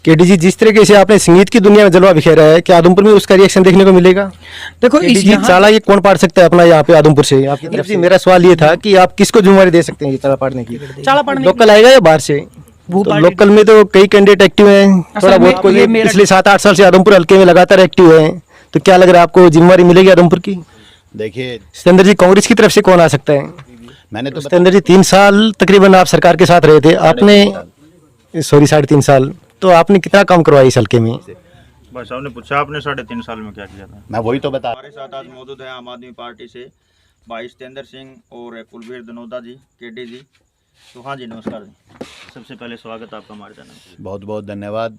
KD जी, जिस तरीके से आपने संगीत की दुनिया में जलवा बिखेरा है, क्या आदमपुर में उसका रिएक्शन देखने को मिलेगा? देखो केडी इस जी, चाला ये कौन पाड़ सकता है अपना यहाँ पे आदमपुर से? आपकी तरफ से मेरा सवाल ये था कि आप किसको जिम्मेवारी दे सकते हैं ये चाला पाड़ने की? चाला पाड़ने लोकल आएगा या बाहर से? वो तो पार्टी- लोकल में तो कई कैंडिडेट एक्टिव हैं, थोड़ा में बहुत कोई ये मेरा- पिछले 7-8 साल से आदमपुर हल्के में लगातार एक्टिव है, तो क्या लग रहा है आपको जिम्मेवारी मिलेगी आदमपुर की? देखिए, सतेंद्र जी, कांग्रेस की तरफ से कौन आ सकता है? मैंने तो सतेंद्र जी, 3 साल तकरीबन आप सरकार के साथ रहे थे, आपने 3.5 साल, तो आपने कितना काम करवाया इस हल्के में? भाई साहब ने पूछा आपने 3.5 साल में क्या किया था। मैं वही तो बता हमारे साथ आज मौजूद है आम आदमी पार्टी से भाई सतेंद्र सिंह और कुलवीर दनोदा जी, केडी जी। तो हाँ जी, नमस्कार जी। सबसे पहले स्वागत आपका हमारे चैनल पे। बहुत बहुत धन्यवाद।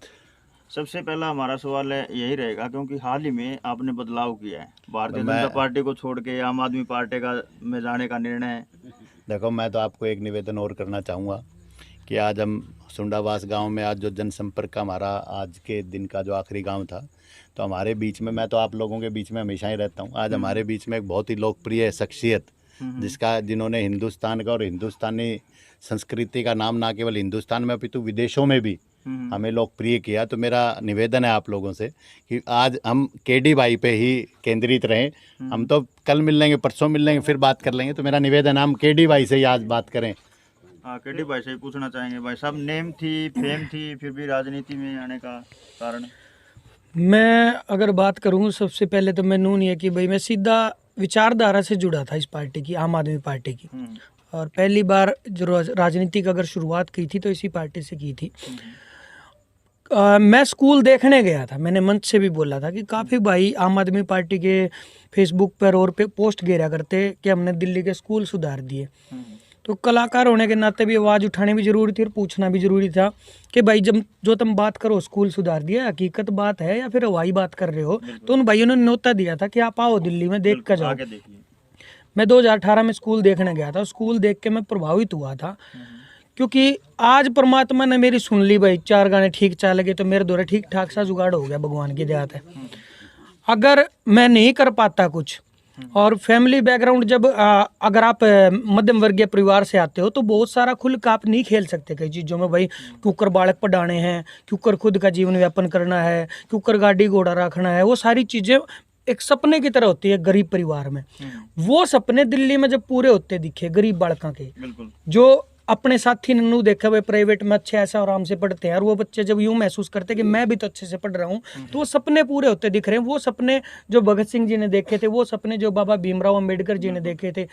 सबसे पहला हमारा सवाल है यही रहेगा, क्योंकि हाल ही में आपने बदलाव किया है, भारतीय मैं- जनता पार्टी को छोड़ के आम आदमी पार्टी का में जाने का निर्णय है। देखो, मैं तो आपको एक निवेदन और करना चाहूँगा कि आज हम सुंडावास गांव में आज जो जनसंपर्क का हमारा आज के दिन का जो आखिरी गांव था, तो हमारे बीच में, मैं तो आप लोगों के बीच में हमेशा ही रहता हूँ, आज हमारे बीच में एक बहुत ही लोकप्रिय शख्सियत जिन्होंने हिंदुस्तान का और हिंदुस्तानी संस्कृति का नाम ना केवल हिंदुस्तान में अपितु विदेशों में भी हमें लोकप्रिय किया। तो मेरा निवेदन है आप लोगों से कि आज हम केडी भाई पे ही केंद्रित रहें। हम तो कल मिल लेंगे, परसों मिल लेंगे, फिर बात कर लेंगे। तो मेरा निवेदन है हम केडी भाई से ही आज बात करें। हाँ, केडी भाई से ही पूछना चाहेंगे। भाई साहब, नेम थी, फेम थी, फिर भी राजनीति में आने का कारण? मैं अगर बात करूं, सबसे पहले तो मैं नून ये कि भाई मैं सीधा विचारधारा से जुड़ा था इस पार्टी की, आम आदमी पार्टी की। और पहली बार जो राजनीति की अगर शुरुआत की थी तो इसी पार्टी से की थी। मैं स्कूल देखने गया था, मैंने मंच से भी बोला था कि काफ़ी भाई आम आदमी पार्टी के फेसबुक पर और पे पोस्ट गिरा करते कि हमने दिल्ली के स्कूल सुधार दिए। तो कलाकार होने के नाते भी आवाज़ उठानी भी ज़रूरी थी और पूछना भी ज़रूरी था कि भाई जब जो तुम बात करो स्कूल सुधार दिया, हकीकत बात है या फिर हवाई बात कर रहे हो? तो उन भाइयों ने न्योता दिया था कि आप आओ दिल्ली में देख कर जाओ। आगे देखिए। मैं 2018 में स्कूल देखने गया था, स्कूल देख के मैं प्रभावित हुआ था, क्योंकि आज परमात्मा ने मेरी सुन ली भाई। 4 गाने ठीक चल लगे तो मेरे द्वारा ठीक ठाक सा जुगाड़ हो गया, भगवान की दया है। अगर मैं नहीं कर पाता कुछ, और फैमिली बैकग्राउंड जब अगर आप मध्यम वर्गीय परिवार से आते हो तो बहुत सारा खुल का आप नहीं खेल सकते कई चीज़ों में भाई। क्योंकर बालक पढ़ाने हैं, क्योंकर खुद का जीवन यापन करना है, क्योंकर गाड़ी घोड़ा रखना है, वो सारी चीज़ें एक सपने की तरह होती है गरीब परिवार में। वो सपने दिल्ली में जब पूरे होते दिखे गरीब बालकों के, बिल्कुल। जो अपने साथी नन्नू देखा हुए प्राइवेट में अच्छे ऐसा आराम से पढ़ते हैं, और वो बच्चे जब यूं महसूस करते हैं कि मैं भी तो अच्छे से पढ़ रहा हूँ, तो वो सपने पूरे होते दिख रहे हैं। वो सपने जो भगत सिंह जी ने देखे थे, वो सपने जो बाबा भीमराव अंबेडकर जी ने देखे थे,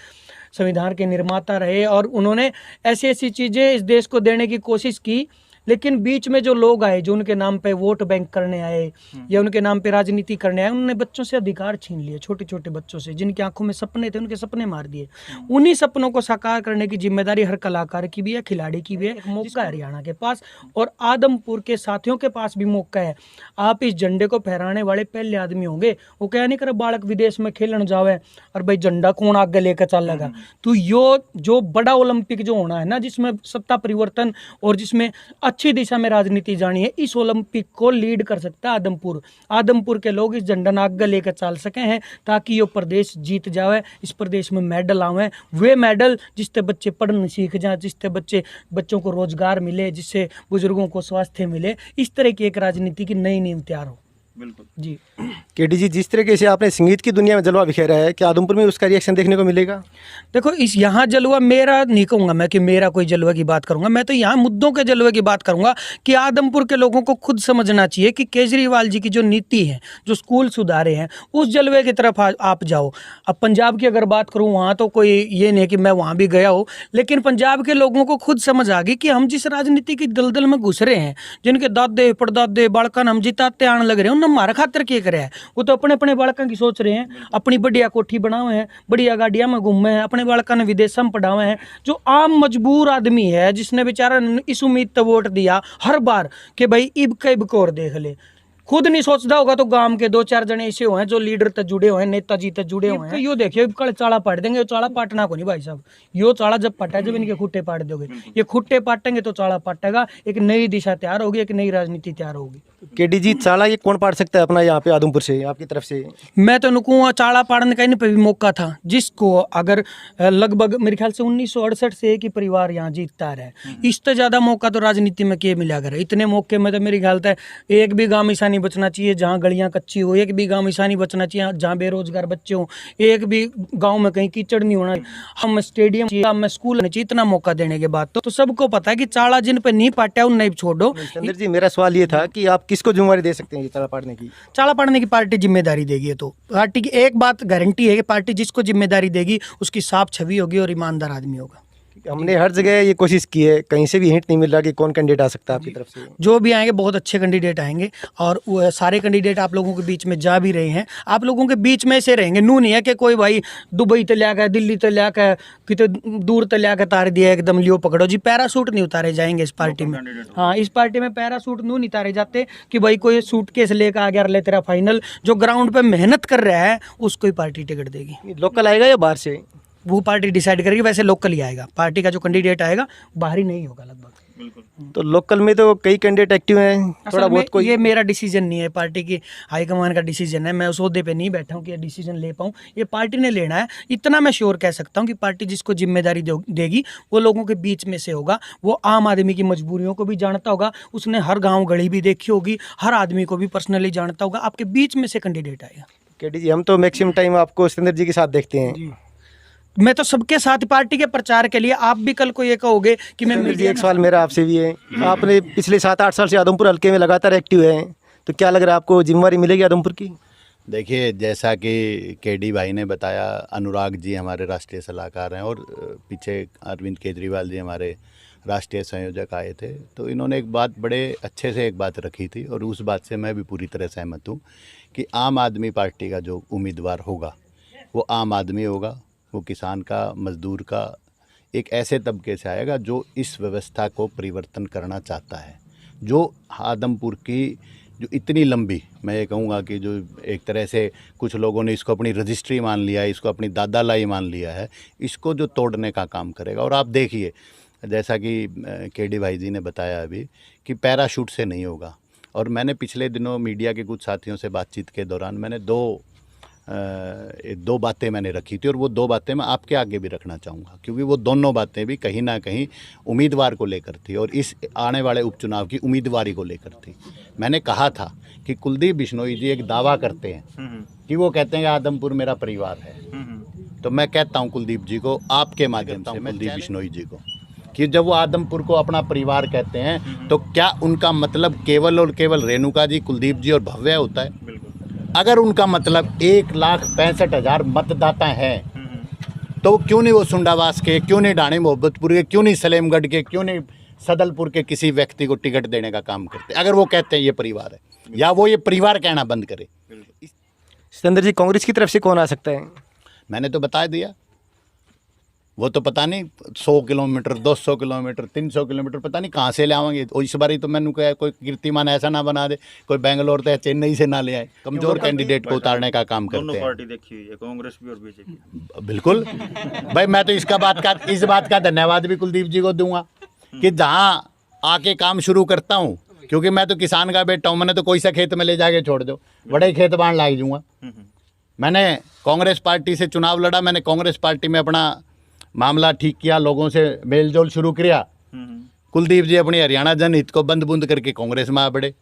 संविधान के निर्माता रहे, और उन्होंने ऐसी ऐसी चीज़ें इस देश को देने की कोशिश की। लेकिन बीच में जो लोग आए, जो उनके नाम पे वोट बैंक करने आए या उनके नाम पे राजनीति करने आए, उन्होंने बच्चों से अधिकार छीन लिए। छोटे छोटे बच्चों से जिनकी आंखों में सपने थे, उनके सपने मार दिए। उन्हीं सपनों को साकार करने की जिम्मेदारी हर कलाकार की भी है, खिलाड़ी की भी है। एक मौका है हरियाणा के पास और आदमपुर के साथियों के पास भी मौका है। आप इस झंडे को फहराने वाले पहले आदमी होंगे। वो क्या नहीं कर बालक विदेश में खेलने जावे और भाई झंडा कौन आगे लेकर चल लगा। तो यो जो बड़ा ओलंपिक जो होना है ना, जिसमें सत्ता परिवर्तन और जिसमें अच्छी दिशा में राजनीति जानी है, इस ओलंपिक को लीड कर सकता है आदमपुर। आदमपुर के लोग इस झंडा आगे लेकर चल सके हैं ताकि ये प्रदेश जीत जाए, इस प्रदेश में मेडल आवे। वे मेडल जिससे बच्चे पढ़ने सीख जाए, जिससे बच्चों को रोजगार मिले, जिससे बुजुर्गों को स्वास्थ्य मिले। इस तरह की एक राजनीति की नई नींव तैयार हो। बिल्कुल जी केडी जी, जिस तरीके से आपने संगीत की दुनिया में जलवा बिखेरा है, क्या आदमपुर में उसका रिएक्शन देखने को मिलेगा? देखो, इस यहाँ जलवा मेरा नहीं कहूँगा मैं कि मेरा कोई जलवा की बात करूँगा। मैं तो यहाँ मुद्दों के जलवे की बात करूँगा कि आदमपुर के लोगों को खुद समझना चाहिए कि केजरीवाल जी की जो नीति है, जो स्कूल सुधारे हैं, उस जलवे की तरफ आप जाओ। अब पंजाब की अगर बात करूँ, वहाँ तो कोई ये नहीं है कि मैं वहाँ भी गया हूँ, लेकिन पंजाब के लोगों को खुद समझ आ गई कि हम जिस राजनीति की दलदल में घुस रहे हैं, जिनके दादे परदादे बालकन हम जिताते आने लग रहे हैं, उन्हें हमारे खातिर क्या करे है। वो तो अपने अपने बालकों की सोच रहे हैं, अपनी बढ़िया कोठी बनावे हैं, बढ़िया गाड़ियां में घूमे हैं, अपने बालकों ने विदेश में पढ़ावे हैं। जो आम मजबूर आदमी है, जिसने बेचारा इस उम्मीद तो वोट दिया हर बार कि भाई इब का इब को और देख ले, खुद नहीं सोचता होगा तो गांव के 2-4 जने ऐसे हुए हैं जो लीडर तक जुड़े हुए हैं, नेताजी तक जुड़े हुए हैं। यो देखिए कल चाड़ा पाट देंगे, चाड़ा पाटना को नहीं भाई साहब, यो चाड़ा जब पटा जब इनके खुट्टे पाट दोगे, ये खुट्टे पाटेंगे तो चाड़ा पाटेगा, एक नई दिशा तैयार होगी, एक नई राजनीति तैयार होगी। केडी जी, चाला ये कौन पाट सकता है अपना यहाँ पे आदमपुर से, आपकी तरफ से? मैं तो नुकूँ चाड़ा पाड़ने का इन पे भी मौका था, जिसको अगर लगभग मेरे ख्याल से 1968 से एक ही परिवार यहाँ जीतता रहा, इससे ज्यादा मौका तो राजनीति में क्या मिला कर, इतने मौके में तो मेरे ख्याल से एक भी गांव ऐसा नहीं बचना चाहिए जहाँ गलियां कच्ची हो, एक भी गांव ऐसा नहीं बचना चाहिए जहाँ बेरोजगार बच्चे हो, एक भी गांव में कहीं कीचड़ नहीं होना, हम स्टेडियम हम स्कूल नहीं चाहिए। इतना मौका देने के बाद तो सबको पता है कि चाड़ा जिन पे नहीं पाटा उन नहीं छोड़ो। सिकंदर जी, मेरा सवाल ये था कि आप किसको जिम्मेवारी दे सकते हैं ये चाला पाटने की? चाला पाड़ने की पार्टी जिम्मेदारी देगी, तो पार्टी की एक बात गारंटी है कि पार्टी जिसको जिम्मेदारी देगी उसकी साफ छवि होगी और ईमानदार आदमी होगा। हमने हर जगह ये कोशिश की है, कहीं से भी हिंट नहीं मिल रहा कि कौन कैंडिडेट आ सकता है आपकी तरफ से। जो भी आएंगे बहुत अच्छे कैंडिडेट आएंगे और वो सारे कैंडिडेट आप लोगों के बीच में जा भी रहे हैं, आप लोगों के बीच में से रहेंगे। नू नहीं है कि कोई भाई दुबई तो लिया कर, दिल्ली तो लिया कर, कितने दूर तो लिया कर तार दिया एकदम लियो पकड़ो जी, पैरासूट नहीं उतारे जाएंगे इस पार्टी में। हाँ, इस पार्टी में पैरासूट नू नहीं उतारे जाते कि भाई कोई सूटकेस लेकर आ गया ले तेरा फाइनल। जो ग्राउंड पे मेहनत कर रहा है उसको ही पार्टी टिकट देगी। लोकल आएगा या बाहर से? वो पार्टी डिसाइड करेगी, वैसे लोकल ही आएगा, पार्टी का जो कैंडिडेट आएगा बाहरी नहीं होगा लगभग। तो लोकल में तो कई कैंडिडेट एक्टिव हैं, थोड़ा असल में बहुत कोई? ये मेरा डिसीजन नहीं है, पार्टी की हाईकमान का डिसीजन है। मैं उस ओहदे पे नहीं बैठा हूँ कि ये डिसीजन ले पाऊँ, ये पार्टी ने लेना है। इतना मैं श्योर कह सकता हूँ कि पार्टी जिसको जिम्मेदारी देगी वो लोगों के बीच में से होगा, वो आम आदमी की मजबूरियों को भी जानता होगा, उसने हर गाँव गली भी देखी होगी, हर आदमी को भी पर्सनली जानता होगा, आपके बीच में से कैंडिडेट आएगा। केडी जी, हम तो मैक्सिमम टाइम आपको सिकंदर जी के साथ देखते हैं। मैं तो सबके साथ पार्टी के प्रचार के लिए, आप भी कल को ये कहोगे कि मैं सिकंदर जी, एक सवाल मेरा आपसे भी है, आपने पिछले 7-8 साल से आदमपुर हल्के में लगातार एक्टिव हैं, तो क्या लग रहा है आपको जिम्मेवारी मिलेगी आदमपुर की? देखिए, जैसा कि केडी भाई ने बताया, अनुराग जी हमारे राष्ट्रीय सलाहकार हैं और पीछे अरविंद केजरीवाल जी हमारे राष्ट्रीय संयोजक आए थे, तो इन्होंने एक बात बड़े अच्छे से एक बात रखी थी और उस बात से मैं भी पूरी तरह सहमत हूँ कि आम आदमी पार्टी का जो उम्मीदवार होगा वो आम आदमी होगा, वो किसान का, मजदूर का, एक ऐसे तबके से आएगा जो इस व्यवस्था को परिवर्तन करना चाहता है। जो आदमपुर की जो इतनी लंबी, मैं ये कहूँगा कि जो एक तरह से कुछ लोगों ने इसको अपनी रजिस्ट्री मान लिया है, इसको अपनी दादालाई मान लिया है, इसको जो तोड़ने का काम करेगा। और आप देखिए, जैसा कि केडी भाई जी ने बताया अभी कि पैराशूट से नहीं होगा। और मैंने पिछले दिनों मीडिया के कुछ साथियों से बातचीत के दौरान मैंने दो बातें मैंने रखी थी और वो 2 बातें मैं आपके आगे भी रखना चाहूँगा, क्योंकि वो दोनों बातें भी कहीं ना कहीं उम्मीदवार को लेकर थी और इस आने वाले उपचुनाव की उम्मीदवारी को लेकर थी। मैंने कहा था कि कुलदीप बिश्नोई जी एक दावा करते हैं कि वो कहते हैं कि आदमपुर मेरा परिवार है, तो मैं कहता हूँ कुलदीप जी को, आपके माध्यम से कुलदीप बिश्नोई जी को, कि जब वो आदमपुर को अपना परिवार कहते हैं तो क्या उनका मतलब केवल और केवल रेणुका जी, कुलदीप जी और भव्य होता है? अगर उनका मतलब 1,65,000 मतदाता हैं तो क्यों नहीं वो सुंडावास के, क्यों नहीं ढाणी मोहब्बतपुर के, क्यों नहीं सलेमगढ़ के, क्यों नहीं सदलपुर के किसी व्यक्ति को टिकट देने का काम करते? अगर वो कहते हैं ये परिवार है, या वो ये परिवार कहना बंद करे। सिकंदर जी, कांग्रेस की तरफ से कौन आ सकता है? मैंने तो बता दिया, वो तो पता नहीं 100 किलोमीटर, 200 किलोमीटर, 300 किलोमीटर पता नहीं कहाँ से ले आवेंगे। और इस बार ही तो मैंने कहा कोई कीर्तिमान ऐसा ना बना दे, कोई बेंगलोर से चेन्नई से ना ले आए, कमजोर कैंडिडेट को उतारने का काम करते हैं। दोनों पार्टी देखी हुई है, कांग्रेस भी और बीजेपी। बिल्कुल भाई, मैं तो इस बात का धन्यवाद भी कुलदीप जी को दूंगा कि जहाँ आके काम शुरू करता हूँ, क्योंकि मैं तो किसान का बेटा हूँ, मैंने तो कोई सा खेत में ले जाके छोड़ दो, बड़े खेत बाढ़ लाग जाऊँगा। मैंने कांग्रेस पार्टी से चुनाव लड़ा, मैंने कांग्रेस पार्टी में अपना मामला ठीक किया, लोगों से मेल जोल शुरू किया। कुलदीप जी अपनी हरियाणा जनहित को बंद बुंद करके कांग्रेस में आ पड़े।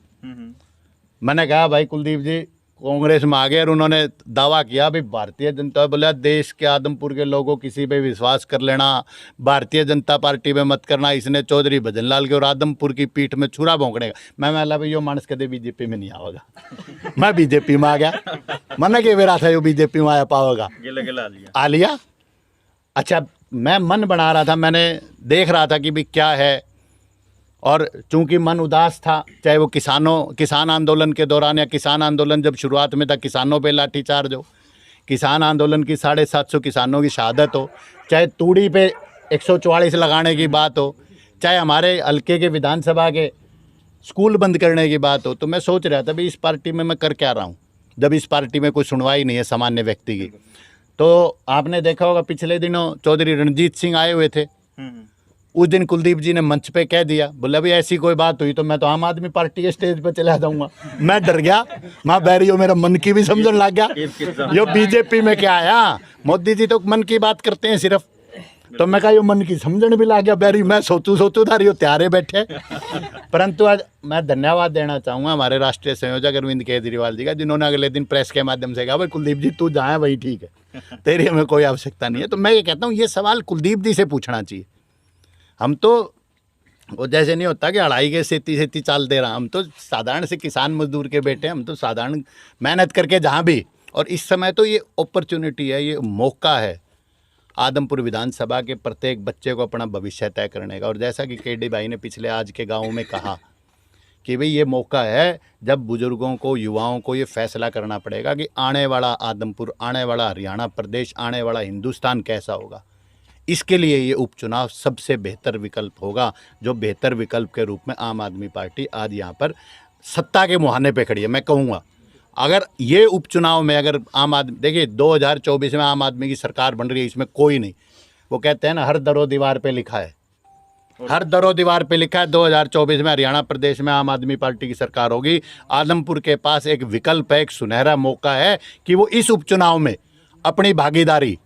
मैंने कहा भाई कुलदीप जी कांग्रेस में आ गए और उन्होंने दावा किया भाई भारतीय जनता, बोला देश के आदमपुर के लोगों किसी पे विश्वास कर लेना, भारतीय जनता पार्टी में मत करना, इसने चौधरी भजन लाल के और आदमपुर की पीठ में छुरा भोंकने का। मैं बोला भाई यो मानस कदे बीजेपी में नहीं आवेगा। मैं बीजेपी में आ गया, मैंने कह रहा था यो बीजेपी में आया पावेगा, आ लिया। अच्छा, मैं मन बना रहा था, मैंने देख रहा था कि भाई क्या है, और चूंकि मन उदास था, चाहे वो किसान आंदोलन के दौरान या किसान आंदोलन जब शुरुआत में था, किसानों पे लाठीचार्ज हो, किसान आंदोलन की 750 किसानों की शहादत हो, चाहे तूड़ी पे 144 लगाने की बात हो, चाहे हमारे हल्के के विधानसभा के स्कूल बंद करने की बात हो, तो मैं सोच रहा था भाई इस पार्टी में मैं कर क्या रहा हूँ, जब इस पार्टी में कोई सुनवाई नहीं है सामान्य व्यक्ति की। तो आपने देखा होगा पिछले दिनों चौधरी रणजीत सिंह आए हुए थे, उस दिन कुलदीप जी ने मंच पे कह दिया, बोले अभी ऐसी कोई बात हुई तो मैं तो आम आदमी पार्टी के स्टेज पे चला जाऊंगा। मैं डर गया, माँ बैरियो मेरा मन की भी समझने लग गया, यो बीजेपी में क्या आया, मोदी जी तो मन की बात करते हैं सिर्फ, तो मैं कहा यो मन की समझने भी लग गया बैरी, मैं सोचू था त्यारे बैठे। परंतु आज मैं धन्यवाद देना चाहूँगा हमारे राष्ट्रीय संयोजक अरविंद केजरीवाल जी का, जिन्होंने अगले दिन प्रेस के माध्यम से कहा भाई कुलदीप जी तू जहाँ वही ठीक है, तेरी हमें कोई आवश्यकता नहीं है। तो मैं ये कहता हूँ ये सवाल कुलदीप जी से पूछना चाहिए। हम तो वो जैसे नहीं होता कि अढ़ाई के सेती चाल दे रहा, हम तो साधारण से किसान मजदूर के बेटे, हम तो साधारण मेहनत करके जहाँ भी, और इस समय तो ये अपॉर्चुनिटी है, ये मौका है आदमपुर विधानसभा के प्रत्येक बच्चे को अपना भविष्य तय करने का। और जैसा कि केडी भाई ने पिछले आज के गाँव में कहा कि भाई ये मौका है जब बुजुर्गों को, युवाओं को ये फैसला करना पड़ेगा कि आने वाला आदमपुर, आने वाला हरियाणा प्रदेश, आने वाला हिंदुस्तान कैसा होगा। इसके लिए ये उपचुनाव सबसे बेहतर विकल्प होगा, जो बेहतर विकल्प के रूप में आम आदमी पार्टी आज यहाँ पर सत्ता के मुहाने पे खड़ी है। मैं कहूँगा अगर ये उपचुनाव में अगर आम आदमी, देखिए 2024 में आम आदमी की सरकार बन रही है, इसमें कोई नहीं, वो कहते हैं ना हर दरो दीवार पे लिखा है, हर दरो दीवार पे लिखा है 2024 में हरियाणा प्रदेश में आम आदमी पार्टी की सरकार होगी। आदमपुर के पास एक विकल्प है, एक सुनहरा मौका है कि वो इस उपचुनाव में अपनी भागीदारी,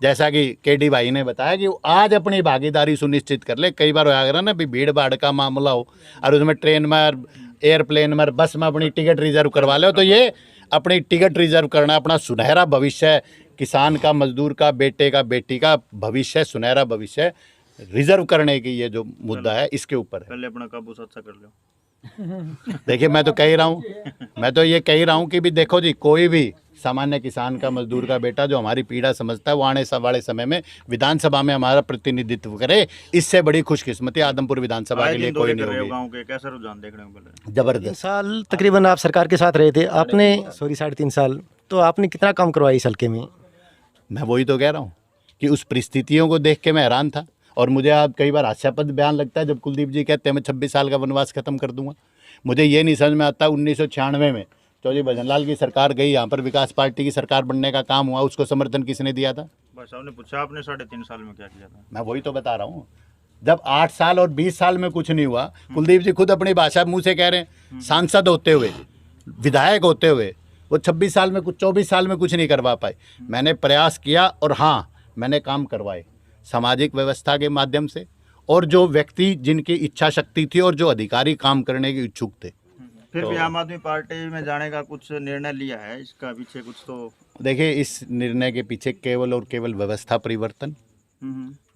जैसा कि केडी भाई ने बताया कि वो आज अपनी भागीदारी सुनिश्चित कर ले। कई बार होया करा ना भी भीड़ भाड़ का मामला हो और उसमें ट्रेन में, एयरप्लेन में, बस में अपनी टिकट रिजर्व करवा लो, तो ये अपनी टिकट रिजर्व करना, अपना सुनहरा भविष्य, किसान का, मजदूर का, बेटे का, बेटी का भविष्य, सुनहरा भविष्य रिजर्व करने की ये जो मुद्दा है इसके ऊपर है। पहले अपना काबू अच्छा कर लो। देखिए मैं तो कह ही रहा हूँ, मैं तो ये कह ही रहा हूँ कि भी देखो जी, कोई भी सामान्य किसान का, मजदूर का बेटा जो हमारी पीड़ा समझता है वो आने वाले समय में विधानसभा में हमारा प्रतिनिधित्व करे, इससे बड़ी खुशकिस्मती आदमपुर विधानसभा के लिए कोई नहीं होगी। गांव के कैसा रुझान देखने को मिल रहा है? 3 जबरदस्त। साल तकरीबन आप सरकार के साथ रहे थे आपने, सॉरी 3.5 साल, तो आपने कितना काम करवाया इस हल्के में? मैं वही तो कह रहा हूँ कि उस परिस्थितियों को देख के मैं हैरान था, और मुझे आप कई बार हास्यास्पद बयान लगता है जब कुलदीप जी कहते हैं मैं 26 साल का वनवास खत्म कर दूंगा। मुझे ये नहीं समझ में आता 1996 में चौधरी भजनलाल की सरकार गई, यहाँ पर विकास पार्टी की सरकार बनने का काम हुआ, उसको समर्थन किसने दिया था? भाई साहब ने पूछा आपने 3.5 साल में क्या किया था? मैं वही तो बता रहा हूँ, जब 8 साल और 20 साल में कुछ नहीं हुआ, कुलदीप जी खुद अपनी भाषा मुँह से कह रहे हैं, सांसद होते हुए, विधायक होते हुए वो 26 साल में कुछ, 24 साल में कुछ नहीं करवा पाए। मैंने प्रयास किया और हाँ मैंने काम करवाए सामाजिक व्यवस्था के माध्यम से, और जो व्यक्ति जिनकी इच्छा शक्ति थी और जो अधिकारी काम करने के इच्छुक थे। फिर भी आम आदमी पार्टी में जाने का कुछ निर्णय लिया है, इसका पीछे कुछ तो? देखिए इस निर्णय के पीछे केवल और केवल व्यवस्था परिवर्तन,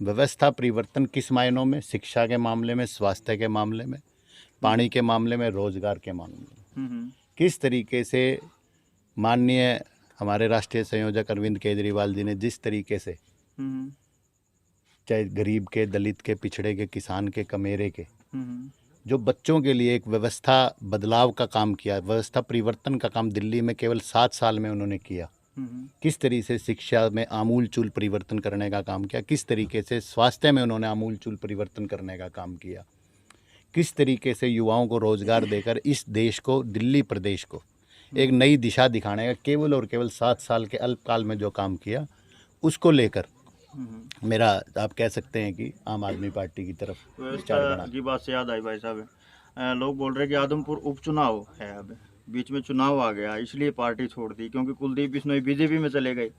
व्यवस्था परिवर्तन किस मायनों में? शिक्षा के मामले में, स्वास्थ्य के मामले में, पानी के मामले में, रोजगार के मामले में। किस तरीके से माननीय हमारे राष्ट्रीय संयोजक अरविंद केजरीवाल जी ने जिस तरीके से चाहे गरीब के, दलित के, पिछड़े के, किसान के, कमेरे के, जो बच्चों के लिए एक व्यवस्था बदलाव का काम किया, व्यवस्था परिवर्तन का काम दिल्ली में केवल 7 साल में उन्होंने किया। किस तरीके से शिक्षा में आमूलचूल परिवर्तन करने का काम किया, किस तरीके से स्वास्थ्य में उन्होंने आमूलचूल परिवर्तन करने का काम किया, किस तरीके से युवाओं को रोजगार देकर इस देश को, दिल्ली प्रदेश को एक नई दिशा दिखाने का केवल और केवल 7 साल के अल्पकाल में जो काम किया, उसको लेकर मेरा, आप कह सकते हैं कि आम आदमी पार्टी की तरफ विचार बना। की बात से याद आई भाई साहब, लोग बोल रहे हैं कि आदमपुर उपचुनाव है, अब बीच में चुनाव आ गया इसलिए पार्टी छोड़ दी, क्योंकि कुलदीप बिश्नोई बीजेपी में चले गए,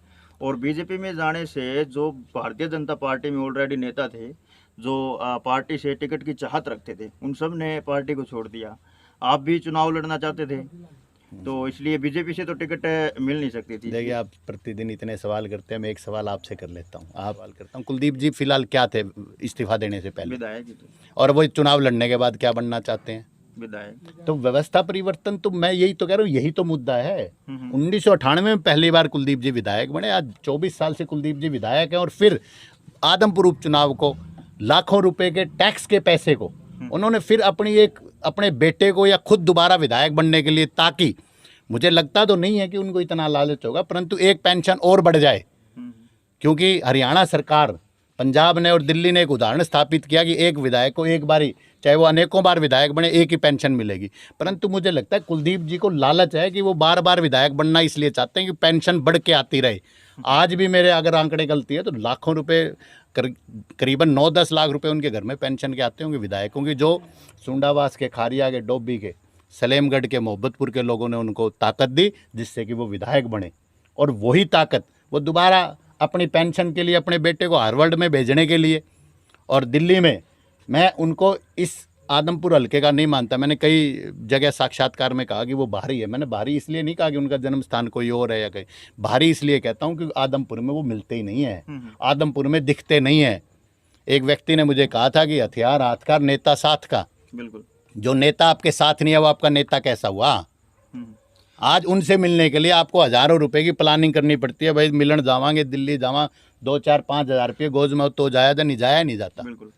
और बीजेपी में जाने से जो भारतीय जनता पार्टी में ऑलरेडी नेता थे, जो पार्टी से टिकट की चाहत रखते थे, उन सब ने पार्टी को छोड़ दिया। आप भी चुनाव लड़ना चाहते थे, तो इसलिए बीजेपी से तो टिकट मिल नहीं सकती थी। देखिए आप प्रतिदिन इतने सवाल करते हैं, मैं एक सवाल आपसे कर लेता हूँ, आप सवाल करता हूँ, कुलदीप जी फिलहाल क्या थे इस्तीफा देने से पहले? विधायक ही तो। और वो चुनाव लड़ने के बाद क्या बनना चाहते हैं? विधायक। तो व्यवस्था परिवर्तन, तो मैं यही तो कह रहा हूँ, यही तो मुद्दा है। 1998 में पहली बार कुलदीप जी विधायक बने, आज 24 साल से कुलदीप जी विधायक हैं, और फिर आदमपुर उपचुनाव को, लाखों रुपए के टैक्स के पैसे को उन्होंने फिर अपने बेटे को या खुद दोबारा विधायक बनने के लिए, ताकि मुझे लगता तो नहीं है कि उनको इतना लालच होगा, परंतु एक पेंशन और बढ़ जाए, क्योंकि हरियाणा सरकार, पंजाब ने और दिल्ली ने एक उदाहरण स्थापित किया कि एक विधायक को एक बारी चाहे वो अनेकों बार विधायक बने, एक ही पेंशन मिलेगी। परंतु मुझे लगता है कुलदीप जी को लालच है कि वो बार बार विधायक बनना इसलिए चाहते हैं कि पेंशन बढ़ के आती रहे। आज भी मेरे अगर आंकड़े गलती है तो लाखों रुपए, करीबन 9-10 लाख रुपए उनके घर में पेंशन के आते होंगे विधायकों की, जो सुंडावास के, खारिया के, डोबी के, सलेमगढ़ के, मोहब्बतपुर के लोगों ने उनको ताकत दी जिससे कि वो विधायक बने। और वही ताकत वो दोबारा अपनी पेंशन के लिए, अपने बेटे को हार्वर्ड में भेजने के लिए, और दिल्ली में, मैं उनको इस आदमपुर हल्के का नहीं मानता। मैंने कई जगह साक्षात्कार में कहा कि वो बाहरी है। मैंने बाहरी इसलिए नहीं कहा कि उनका जन्म स्थान कोई और है या कहीं, बाहरी इसलिए कहता हूँ कि आदमपुर में वो मिलते ही नहीं है, आदमपुर में दिखते नहीं है। एक व्यक्ति ने मुझे कहा था कि हथियार हाथ का, नेता साथ का। बिल्कुल। जो नेता आपके साथ नहीं है वो आपका नेता कैसा हुआ? आज उनसे मिलने के लिए आपको हज़ारों रुपए की प्लानिंग करनी पड़ती है। भाई मिलन जावांगे, दिल्ली जावा, 2-4-5 हज़ार रुपये गोज में तो जाया नहीं जाता। बिल्कुल।